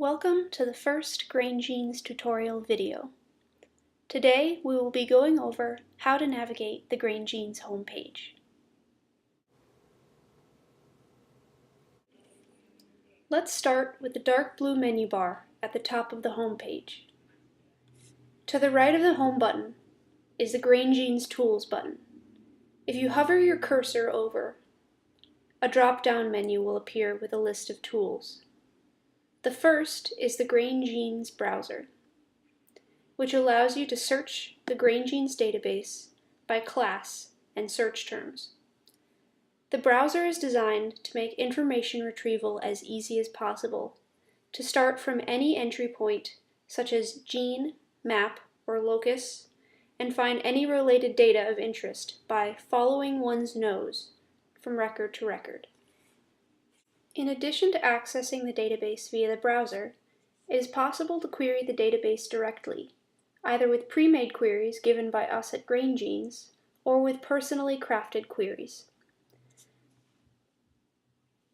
Welcome to the first GrainGenes tutorial video. Today we will be going over how to navigate the GrainGenes homepage. Let's start with the dark blue menu bar at the top of the homepage. To the right of the Home button is the GrainGenes Tools button. If you hover your cursor over, a drop-down menu will appear with a list of tools. The first is the GrainGenes browser, which allows you to search the GrainGenes database by class and search terms. The browser is designed to make information retrieval as easy as possible, to start from any entry point, such as gene, map, or locus, and find any related data of interest by following one's nose from record to record. In addition to accessing the database via the browser, it is possible to query the database directly, either with pre-made queries given by us at GrainGenes or with personally crafted queries.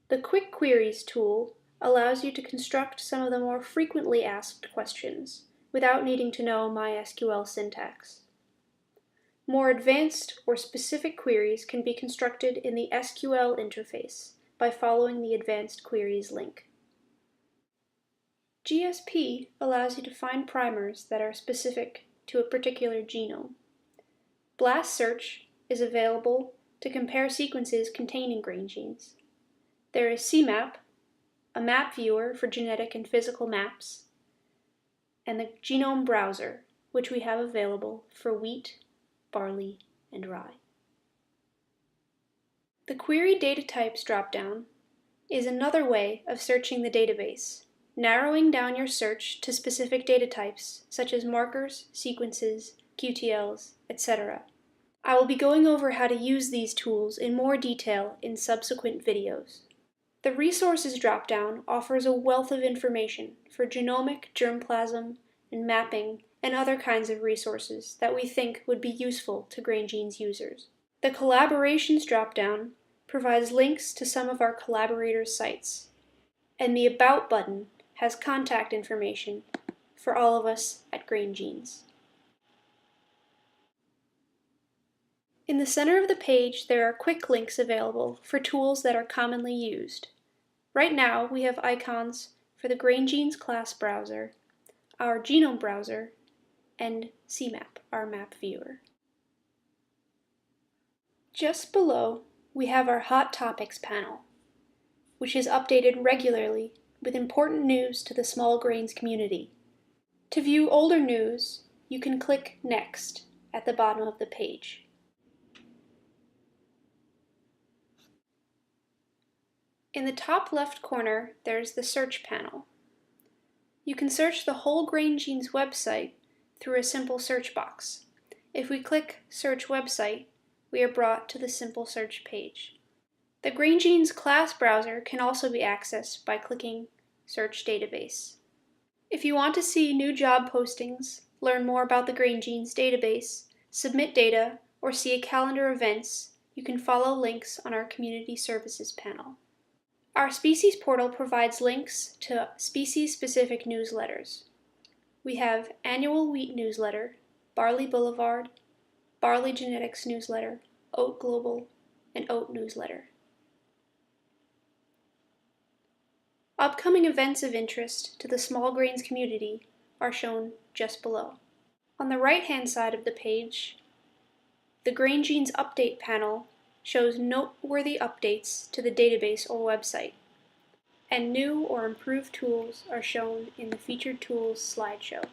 The Quick Queries tool allows you to construct some of the more frequently asked questions without needing to know MySQL syntax. More advanced or specific queries can be constructed in the SQL interface by following the Advanced Queries link. GSP allows you to find primers that are specific to a particular genome. Blast Search is available to compare sequences containing GrainGenes. There is CMap, a map viewer for genetic and physical maps, and the Genome Browser, which we have available for wheat, barley, and rye. The Query Data Types dropdown is another way of searching the database, narrowing down your search to specific data types such as markers, sequences, QTLs, etc. I will be going over how to use these tools in more detail in subsequent videos. The Resources dropdown offers a wealth of information for genomic, germplasm, and mapping, and other kinds of resources that we think would be useful to GrainGenes users. The Collaborations dropdown provides links to some of our collaborators' sites, and the About button has contact information for all of us at GrainGenes. In the center of the page, there are quick links available for tools that are commonly used. Right now, we have icons for the GrainGenes class browser, our genome browser, and CMap, our map viewer. Just below, we have our Hot Topics panel, which is updated regularly with important news to the small grains community. To view older news, you can click Next at the bottom of the page. In the top left corner, there's the Search panel. You can search the whole GrainGenes website through a simple search box. If we click Search Website, we are brought to the simple search page. The GrainGenes class browser can also be accessed by clicking Search Database. If you want to see new job postings, learn more about the GrainGenes database, submit data, or see a calendar of events, you can follow links on our Community Services panel. Our Species portal provides links to species-specific newsletters. We have Annual Wheat Newsletter, Barley Boulevard, Barley Genetics Newsletter, Oat Global, and Oat Newsletter. Upcoming events of interest to the small grains community are shown just below. On the right-hand side of the page, the GrainGenes Update panel shows noteworthy updates to the database or website, and new or improved tools are shown in the Featured Tools slideshow.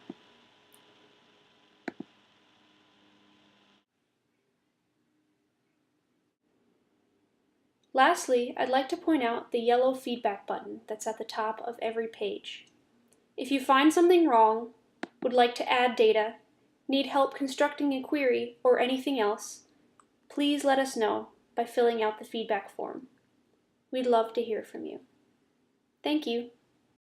Lastly, I'd like to point out the yellow feedback button that's at the top of every page. If you find something wrong, would like to add data, need help constructing a query, or anything else, please let us know by filling out the feedback form. We'd love to hear from you. Thank you.